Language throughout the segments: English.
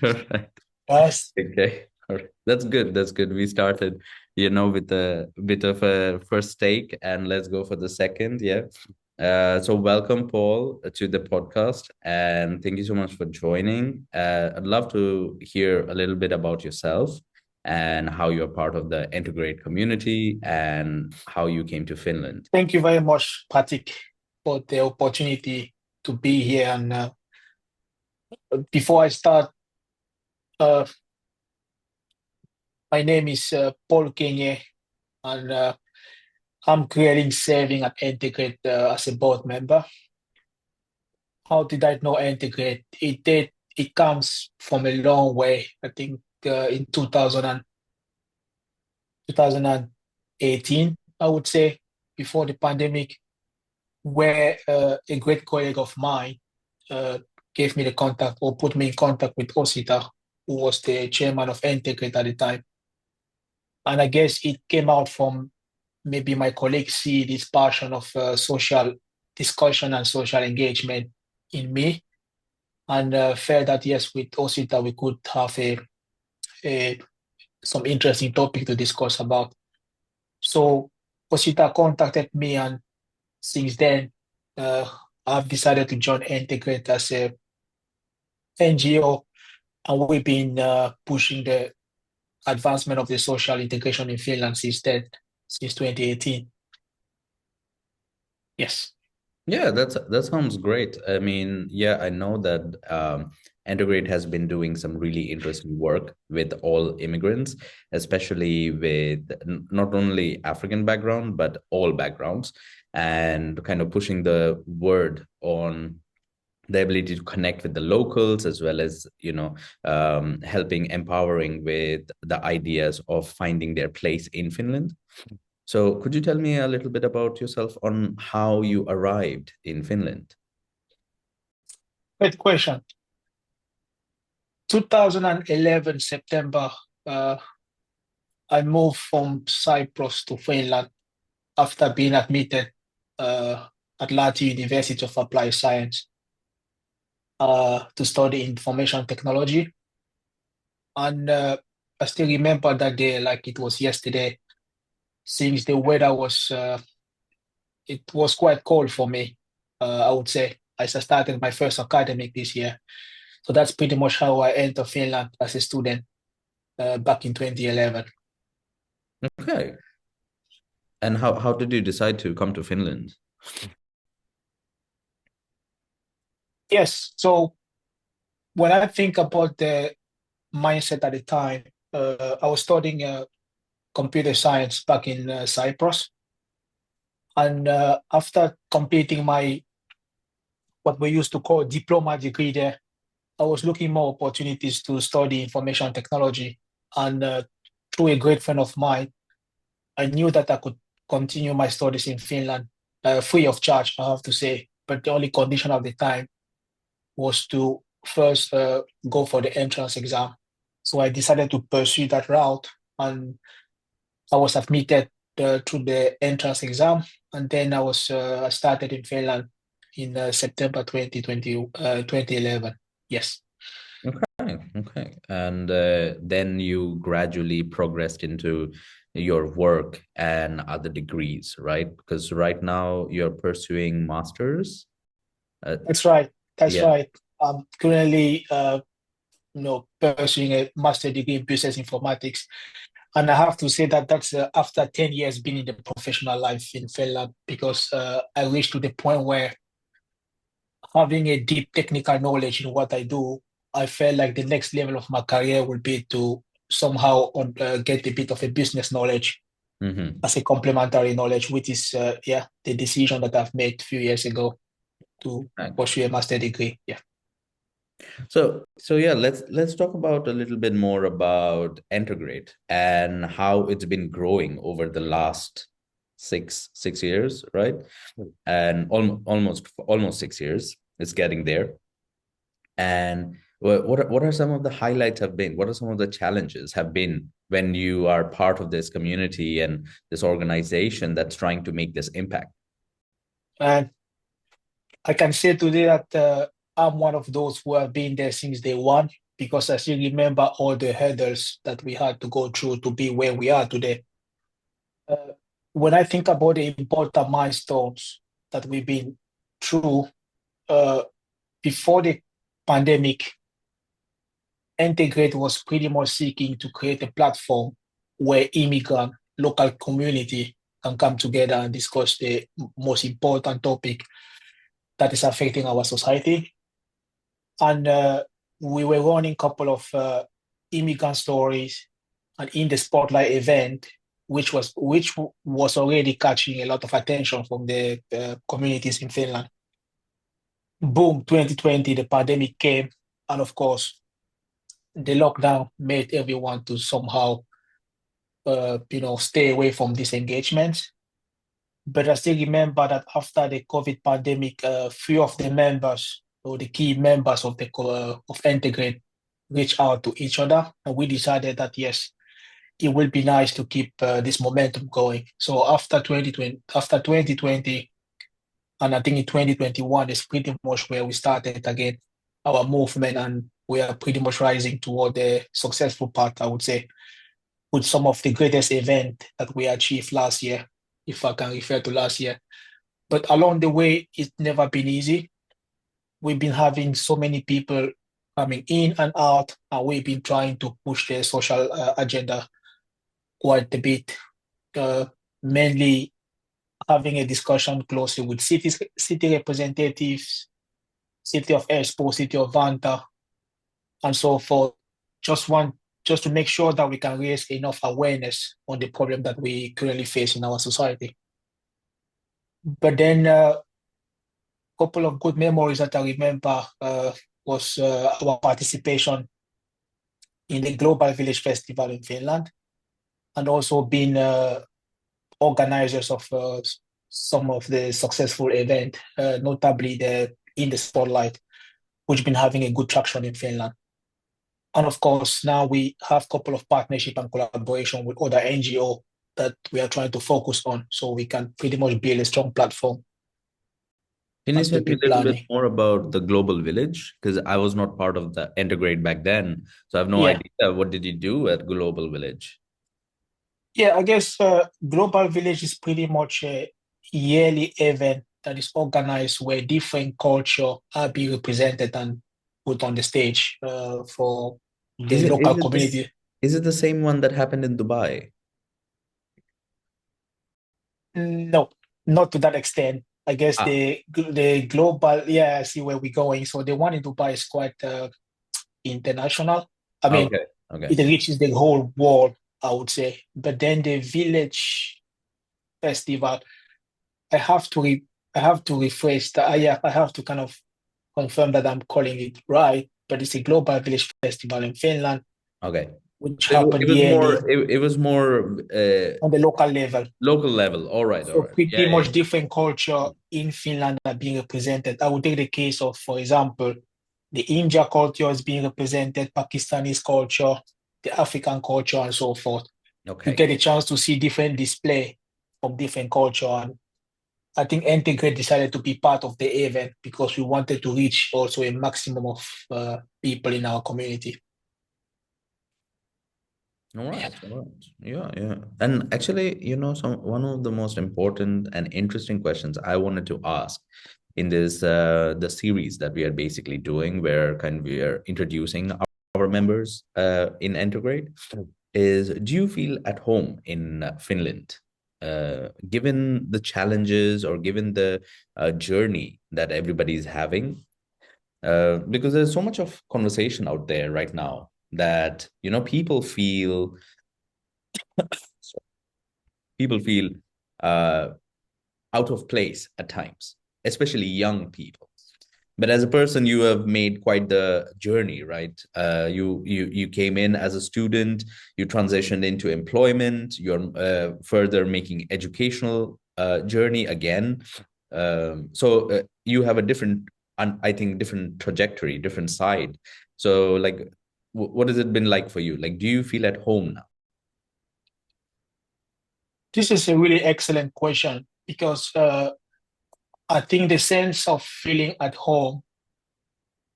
Right. Yes. Okay. All right. That's good. That's good. We started, with a bit of a first take, and let's go for the second. Yeah. So welcome, Paul, to the podcast, and thank you so much for joining. I'd love to hear a little bit about yourself and how you're part of the Entergrate community and how you came to Finland. Thank you very much, Patrick, for the opportunity to be here. And before I start, uh, my name is Paul Kenge, and I'm creating saving at Entergrate as a board member. How did I know Entergrate? It comes from a long way. I think in 2018, I would say, before the pandemic, where a great colleague of mine uh, gave me the contact or put me in contact with Osita, who was the chairman of Entergrate at the time. And I guess it came out from maybe my colleagues see this passion of social discussion and social engagement in me, and felt that yes, with Osita we could have a some interesting topic to discuss about. So Osita contacted me, and since then, uh, I've decided to join Entergrate as a NGO, and we've been pushing the advancement of the social integration in Finland since then, since 2018. Yes, Yeah, that sounds great. I mean, yeah, I know that Entergrate has been doing some really interesting work with all immigrants, especially with not only African background, but all backgrounds, and kind of pushing the word on the ability to connect with the locals as well as, helping empowering with the ideas of finding their place in Finland. So, could you tell me a little bit about yourself on how you arrived in Finland? great question. 2011 September, uh, I moved from Cyprus to Finland after being admitted uh, at Lahti University of Applied Science to study information technology. And I still remember that day like it was yesterday, since the weather it was quite cold for me, I would say, as I started my first academic this year. So that's pretty much how I entered Finland as a student back in 2011. Okay. And how did you decide to come to Finland? Yes, so when I think about the mindset at the time, I was studying computer science back in Cyprus. And after completing my what we used to call diploma degree there, I was looking more opportunities to study information technology. And through a great friend of mine, I knew that I could continue my studies in Finland free of charge, I have to say. But the only condition at the time was to first go for the entrance exam. So I decided to pursue that route, and I was admitted through the entrance exam. And then I started in Finland in September 2011. Yes. Okay, okay. And then you gradually progressed into your work and other degrees, right? Because right now you're pursuing masters. Uh, That's right. That's yeah. right. I'm currently, pursuing a master degree in business informatics, and I have to say that that's after 10 years being in the professional life in Finland, because I reached to the point where having a deep technical knowledge in what I do, I felt like the next level of my career will be to somehow get a bit of a business knowledge Mm-hmm. as a complementary knowledge, which is, the decision that I've made a few years ago to pursue a master degree. Yeah. So yeah, let's talk about a little bit more about Entergrate and how it's been growing over the last six years, right? And almost 6 years. It's getting there. And what are some of the highlights have been? What are some of the challenges have been when you are part of this community and this organization that's trying to make this impact? And I can say today that I'm one of those who have been there since day one, because I still remember all the hurdles that we had to go through to be where we are today. When I think about the important milestones that we've been through uh, before the pandemic, Entergrate was pretty much seeking to create a platform where immigrant local community can come together and discuss the most important topic that is affecting our society. And we were running a couple of immigrant stories and in the spotlight event, which was already catching a lot of attention from the communities in Finland. Boom, 2020, the pandemic came, and of course, the lockdown made everyone to somehow, stay away from these engagements. But I still remember that after the COVID pandemic, few of the members or the key members of of Entergrate reached out to each other, and we decided that yes, it will be nice to keep this momentum going. So after 2020, and I think in 2021 is pretty much where we started again our movement, and we are pretty much rising toward the successful part, I would say, with some of the greatest event that we achieved last year, if I can refer to last year. But along the way, it's never been easy. We've been having so many people coming in and out, and we've been trying to push the social agenda quite a bit, mainly having a discussion closely with city representatives, city of Espoo, city of Vanta, and so forth. Just to make sure that we can raise enough awareness on the problem that we currently face in our society. But then a couple of good memories that I remember was our participation in the Global Village Festival in Finland, and also being organizers of some of the successful events, notably the In the Spotlight, which been having a good traction in Finland. And of course, now we have a couple of partnership and collaboration with other NGO that we are trying to focus on, so we can pretty much build a strong platform Can you as tell we me be a little bit planning. more about the Global Village? Because I was not part of the Entergrate back then, so I have no Yeah, idea what did you do at Global Village? yeah. I guess Global Village is pretty much a yearly event that is organized where different culture are being represented and put on the stage for Is the it local is it this community. is it the same one that happened in Dubai? No, not to that extent. I guess Ah, the global, yeah, I see where we're going. So the one in Dubai is quite international. I mean, okay, okay, it reaches the whole world, I would say. But then the village festival, I have to I have to rephrase that. Yeah, I have to kind of confirm that I'm calling it right. But it's a global village festival in Finland, okay. which So happen yearly it was more on the local level. local level. All So right. pretty Yeah, yeah, much different culture in Finland are being represented. I would take the case of, for example, the India culture is being represented, Pakistani culture, the African culture, and so forth. yeah. You Okay. get a chance to see different display from different culture. And I think Entergrate decided to be part of the event because we wanted to reach also a maximum of people in our community. All Yeah. right, all right. Yeah, yeah. And actually, some one of the most important and interesting questions I wanted to ask in this the series that we are basically doing, where kind of we are introducing our members in Entergrate, is do you feel at home in Finland? Given the challenges or given the journey that everybody is having, because there's so much of conversation out there right now that people feel uh, out of place at times, especially young people. But as a person, you have made quite the journey, right? You came in as a student, you transitioned into employment, you're further making educational journey again. So you have a different, I think, different trajectory, different side. So, like, what has it been like for you? Like, do you feel at home now? This is a really excellent question because I think the sense of feeling at home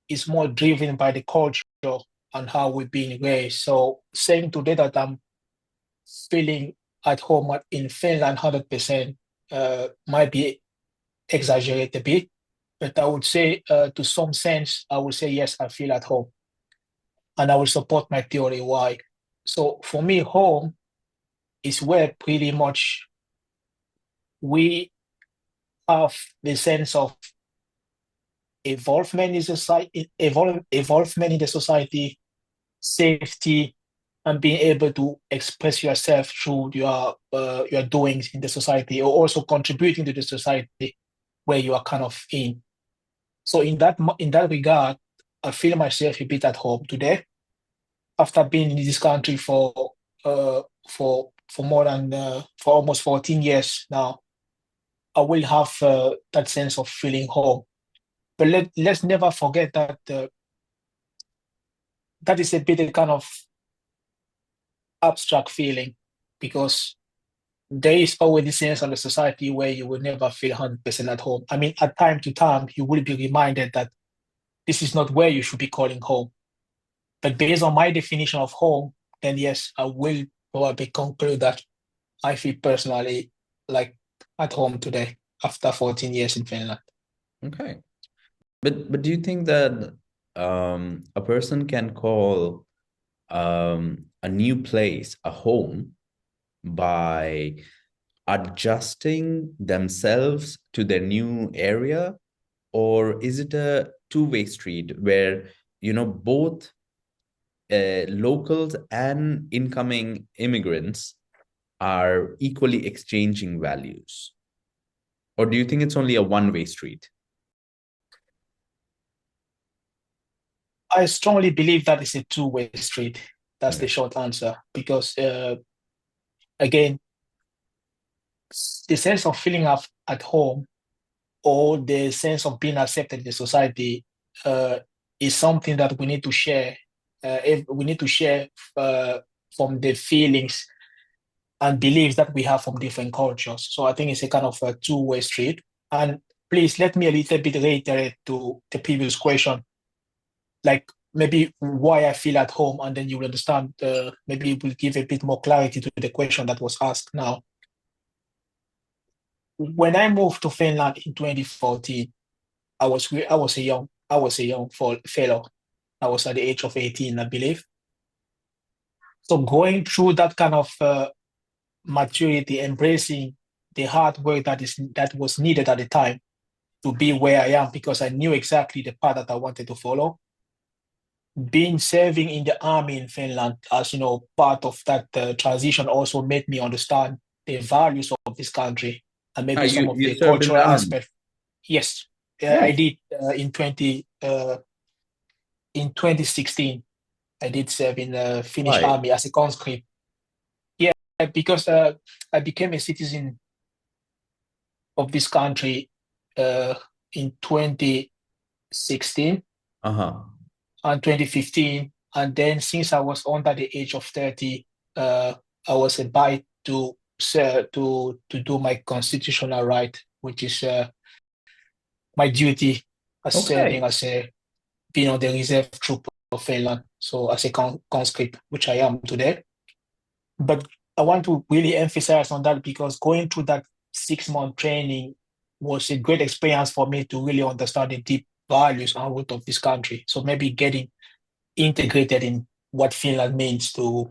is more driven by the culture and how we've been raised. So saying today that I'm feeling at home in Finland 100% might be exaggerated a bit, but I would say to some sense, I would say yes, I feel at home, and I will support my theory why. So for me, home is where pretty much we have the sense of involvement in society, involvement in the society, safety, and being able to express yourself through your doings in the society, or also contributing to the society where you are kind of in. So in that regard, I feel myself a bit at home today after being in this country for more than for almost 14 years now. I will have that sense of feeling home. But let's never forget that that is a bit a kind of abstract feeling, because there is always a sense of the society where you will never feel 100% at home. I mean, at time to time, you will be reminded that this is not where you should be calling home. But based on my definition of home, then yes, I will probably conclude that I feel personally like at home today after 14 years in Finland. Okay. But do you think that a person can call a new place a home by adjusting themselves to their new area, or is it a two-way street where both locals and incoming immigrants are equally exchanging values? Or do you think it's only a one-way street? I strongly believe that it's a two-way street. That's Okay. the short answer. Because again, the sense of feeling at home, or the sense of being accepted in the society, is something that we need to share. We need to share from the feelings and beliefs that we have from different cultures. So I think it's a kind of a two-way street. And please let me a little bit reiterate to the previous question, like maybe why I feel at home, and then you will understand. Maybe it will give a bit more clarity to the question that was asked now. When I moved to Finland in 2014, I was a young fellow. I was at the age of 18, I believe. So going through that kind of maturity, embracing the hard work that was needed at the time to be where I am, because I knew exactly the path that I wanted to follow. Being serving in the army in Finland, as you know, part of that transition also made me understand the values of this country and Ah, maybe some of you the served in the cultural army. aspects. Yes, I Nice. did in 2016. I did serve in the Finnish Why? army as a conscript. Yeah, because I became a citizen of this country in 2016 Uh-huh. and 2015. And then since I was under the age of 30, I was invited to do my constitutional right, which is my duty as serving Okay. as a being on the reserve troop of Finland, so as a conscript, which I am today. But I want to really emphasize on that, because going through that 6-month training was a great experience for me to really understand the deep values and root of this country. So maybe getting integrated in what Finland means to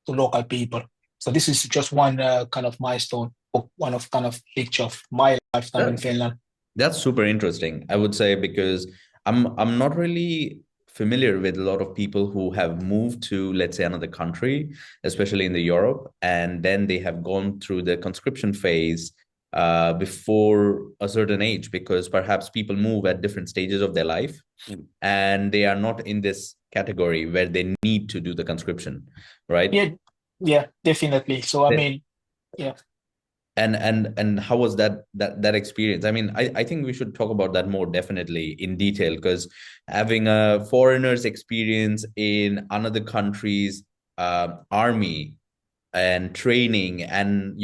local people. So this is just one kind of milestone, or one of kind of picture of my lifetime in That Finland. that's super interesting, I would say, because I'm not really familiar with a lot of people who have moved to, let's say, another country, especially in the Europe, and then they have gone through the conscription phase before a certain age, because perhaps people move at different stages of their life, and they are not in this category where they need to do the conscription, right? Yeah, yeah, definitely. So I mean, yeah. And how was that experience? I mean, I think we should talk about that more definitely in detail, because having a foreigner's experience in another country's army and training, and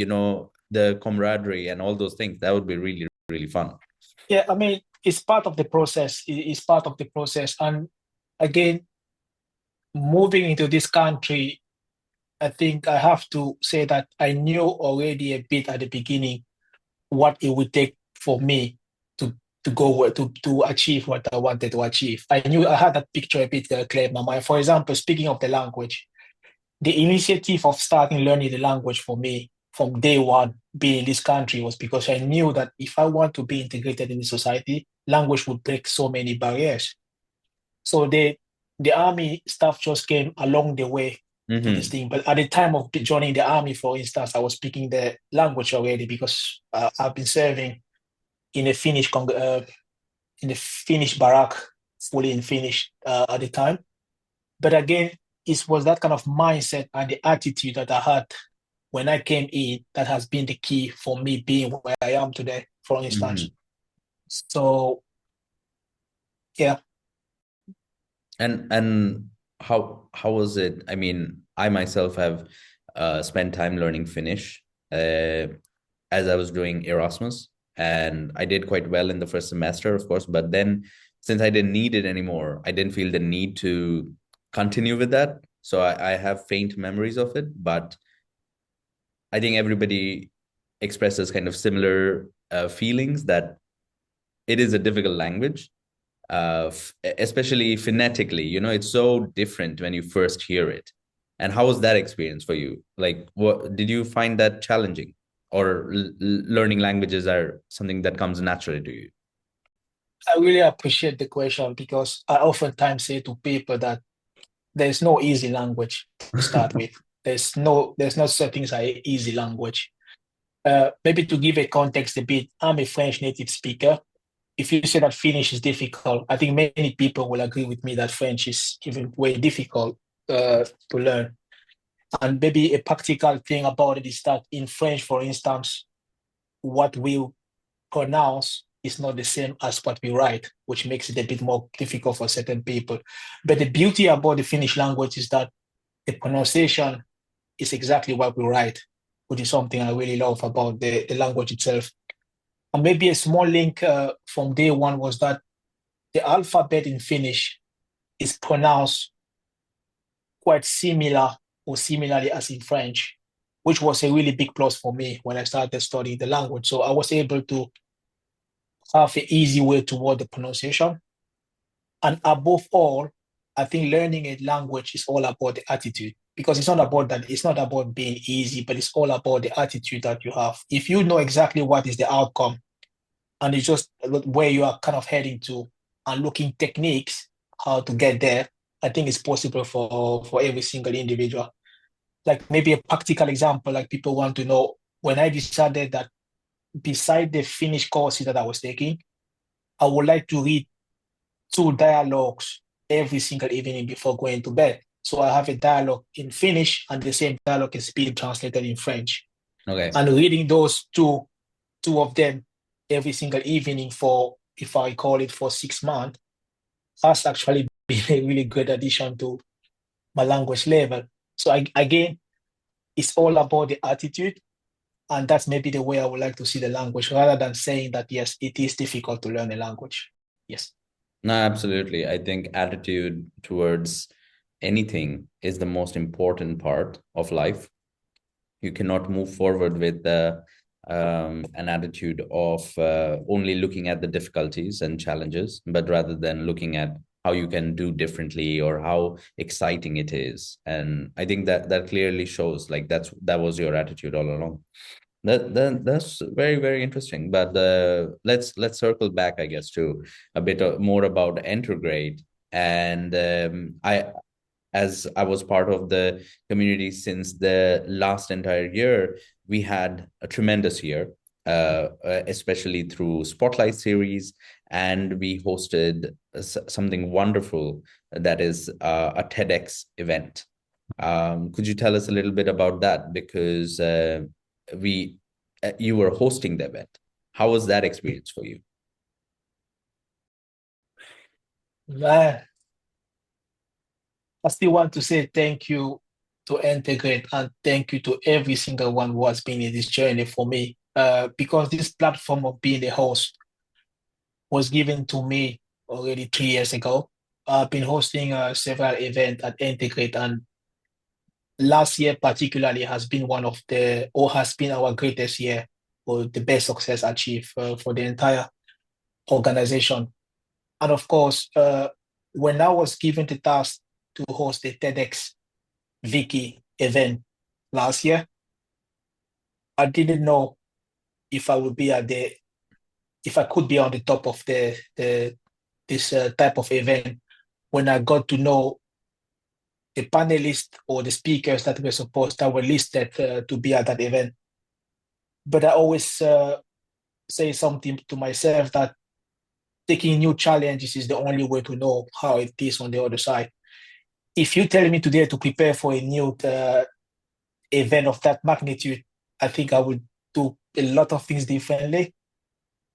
the camaraderie and all those things, that would be really, really fun. Yeah, I mean, it's part of the process. It's part of the process. And again, moving into this country, I think I have to say that I knew already a bit at the beginning what it would take for me to to achieve what I wanted to achieve. I knew I had that picture a bit clear in my mind. For example, speaking of the language, the initiative of starting learning the language for me from day one being in this country was because I knew that if I want to be integrated in the society, language would break so many barriers. So the army stuff just came along the way to this Mm-hmm. thing. But at the time of joining the army, for instance, I was speaking the language already because I've been serving in a in the Finnish barrack, fully in Finnish at the time. But again, it was that kind of mindset and the attitude that I had when I came in that has been the key for me being where I am today, for Mm-hmm. instance. So yeah, And how was it? I mean, I myself have spent time learning Finnish as I was doing Erasmus, and I did quite well in the first semester, of course. But then, since I didn't need it anymore, I didn't feel the need to continue with that. So I have faint memories of it, but I think everybody expresses kind of similar feelings that it is a difficult language, especially phonetically. You know, it's so different when you first hear it. And how was that experience for you? Like, what did you find that challenging, or learning languages are something that comes naturally to you? I really appreciate the question because I oftentimes say to people that there's no easy language to start with. There's no such thing as an easy language. Maybe to give a context a bit, I'm a French native speaker. If you say that Finnish is difficult, I think many people will agree with me that French is even way difficult to learn. And maybe a practical thing about it is that in French, for instance, what we pronounce is not the same as what we write, which makes it a bit more difficult for certain people. But the beauty about the Finnish language is that the pronunciation is exactly what we write, which is something I really love about the language itself. And maybe a small link from day one was that the alphabet in Finnish is pronounced quite similar or similarly as in French, which was a really big plus for me when I started studying the language. So I was able to have an easy way toward the pronunciation. And above all, I think learning a language is all about the attitude because it's not about that, it's not about being easy, but it's all about the attitude that you have. If you know exactly what is the outcome and it's just where you are kind of heading to and looking techniques how to get there, I think it's possible for every single individual. Like maybe a practical example, like people want to know when I decided that beside the Finnish courses that I was taking, I would like to read two dialogues every single evening before going to bed. So I have a dialogue in Finnish and the same dialogue is being translated in French. Okay. And reading those two of them every single evening for, if I call it, for 6 months, has actually been a really good addition to my language level. So again, it's all about the attitude. And that's maybe the way I would like to see the language rather than saying that, yes, it is difficult to learn a language. Yes. No, absolutely. I think attitude towards anything is the most important part of life. You cannot move forward with an attitude of only looking at the difficulties and challenges, but rather than looking at how you can do differently or how exciting it is. And I think that that clearly shows like that was your attitude all along. That's very very interesting. But let's circle back, I guess, to a bit more about Entergrate. And as I was part of the community since the last entire year, we had a tremendous year, especially through Spotlight series, and we hosted something wonderful that is a TEDx event. Could you tell us a little bit about that? Because we you were hosting the event. How was that experience for you? Man, I still want to say thank you to Entergrate and thank you to every single one who has been in this journey for me. Because this platform of being a host was given to me already 3 years ago. I've been hosting several events at Entergrate, and last year particularly has been has been our greatest year, or the best success achieved for the entire organization. And of course, when I was given the task to host the TEDx Vicky event last year, I didn't know if I would be if I could be on the top of the this type of event. When I got to know the panelists or the speakers that were listed to be at that event, but I always say something to myself that taking new challenges is the only way to know how it is on the other side. If you tell me today to prepare for a new event of that magnitude, I think I would do a lot of things differently.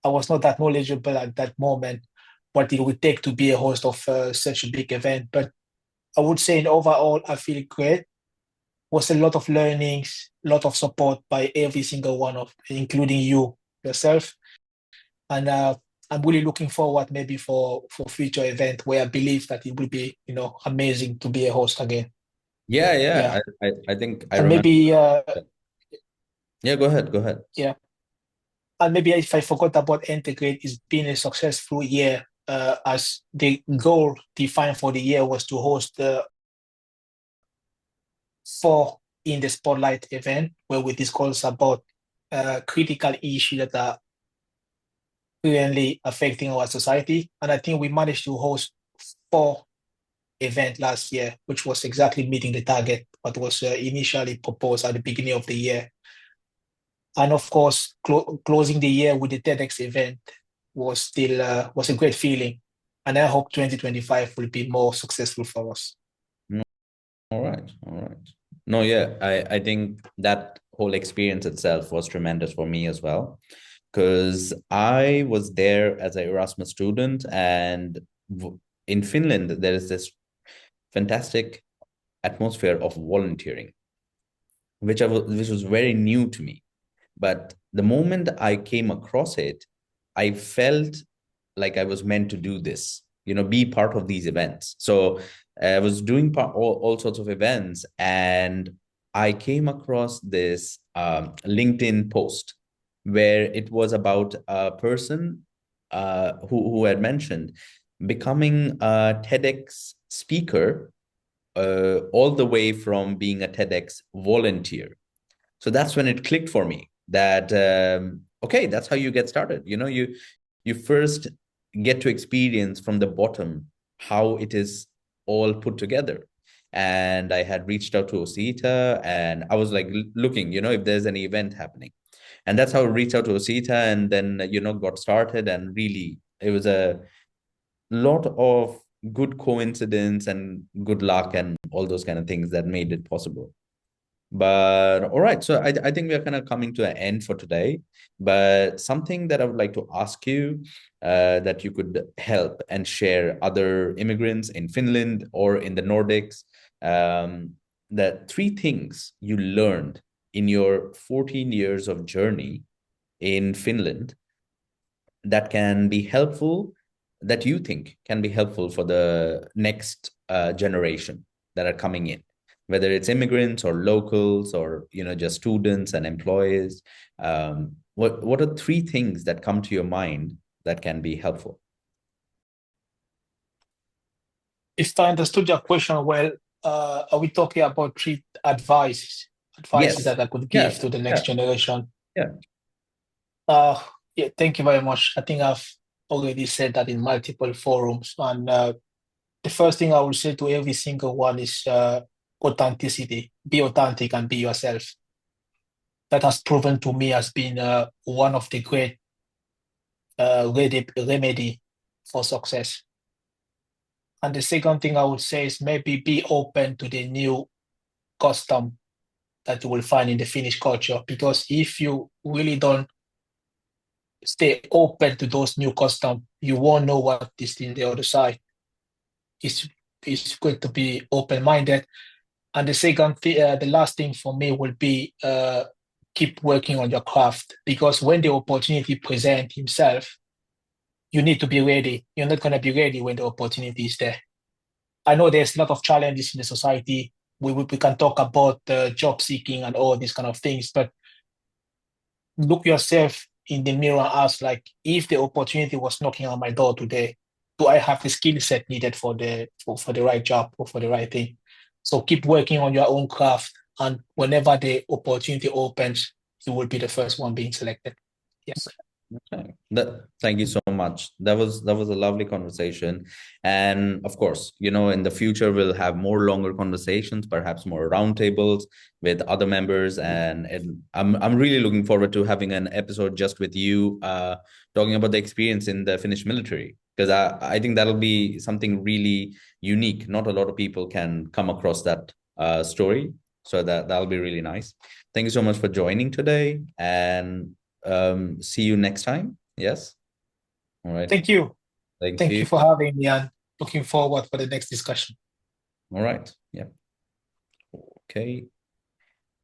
I was not that knowledgeable at that moment what it would take to be a host of such a big event. But I would say in overall, I feel great. Was a lot of learnings, a lot of support by every single one of, including you yourself. And I'm really looking forward maybe for future event where I believe that it will be, amazing to be a host again. Yeah, Yeah. yeah. I think I And remember. maybe, Yeah, go ahead, go ahead. yeah. And maybe if I forgot about Integrate, it's been a successful year as the goal defined for the year was to host the 4 in the Spotlight event where we discuss about critical issues that are currently affecting our society. And I think we managed to host 4 events last year, which was exactly meeting the target what was initially proposed at the beginning of the year. And of course, closing the year with the TEDx event was still was a great feeling. And I hope 2025 will be more successful for us. All right, all right. No, yeah, I think that whole experience itself was tremendous for me as well, because I was there as an Erasmus student, and in Finland there is this fantastic atmosphere of volunteering, which was very new to me. But the moment I came across it, I felt like I was meant to do this, be part of these events. So I was doing all sorts of events, and I came across this LinkedIn post where it was about a person who had mentioned becoming a TEDx speaker all the way from being a TEDx volunteer. So that's when it clicked for me that okay, that's how you get started. You first get to experience from the bottom how it is all put together. And I had reached out to Osita, and I was like looking, if there's any event happening. And that's how I reached out to Osita, and then got started. And really, it was a lot of good coincidence and good luck and all those kind of things that made it possible. But all right, so I think we are kind of coming to an end for today. But something that I would like to ask you, that you could help and share other immigrants in Finland or in the Nordics, that 3 things you learned in your 14 years of journey in Finland that can be helpful, that you think can be helpful for the next generation that are coming in, whether it's immigrants or locals or just students and employees. What are 3 things that come to your mind that can be helpful? If I understood your question well, are we talking about 3 advices Yes. that I could Yeah. give to the Yeah. next generation? Yeah. Yeah, thank you very much. I think I've already said that in multiple forums. And the first thing I will say to every single one is authenticity. Be authentic and be yourself. That has proven to me as being one of the great remedy for success. And the second thing I would say is maybe be open to the new custom that you will find in the Finnish culture. Because if you really don't stay open to those new customs, you won't know what is in the other side. It's good to be open-minded. And the last thing for me will be keep working on your craft, because when the opportunity presents himself, you need to be ready. You're not going to be ready when the opportunity is there. I know there's a lot of challenges in the society. We can talk about job seeking and all these kind of things, but look yourself in the mirror and ask, like, if the opportunity was knocking on my door today, do I have the skill set needed for the right job or for the right thing? So keep working on your own craft, and whenever the opportunity opens, you will be the first one being selected. Yes. Okay. Thank you so much. That was a lovely conversation. And of course, in the future we'll have more longer conversations, perhaps more roundtables with other members. And I'm really looking forward to having an episode just with you, talking about the experience in the Finnish military. Because I think that'll be something really unique. Not a lot of people can come across that story. So that'll be really nice. Thank you so much for joining today. And see you next time. Yes. All right. Thank you. Thank Thank you. you for having me, and looking forward for the next discussion. All right. Yeah. Okay.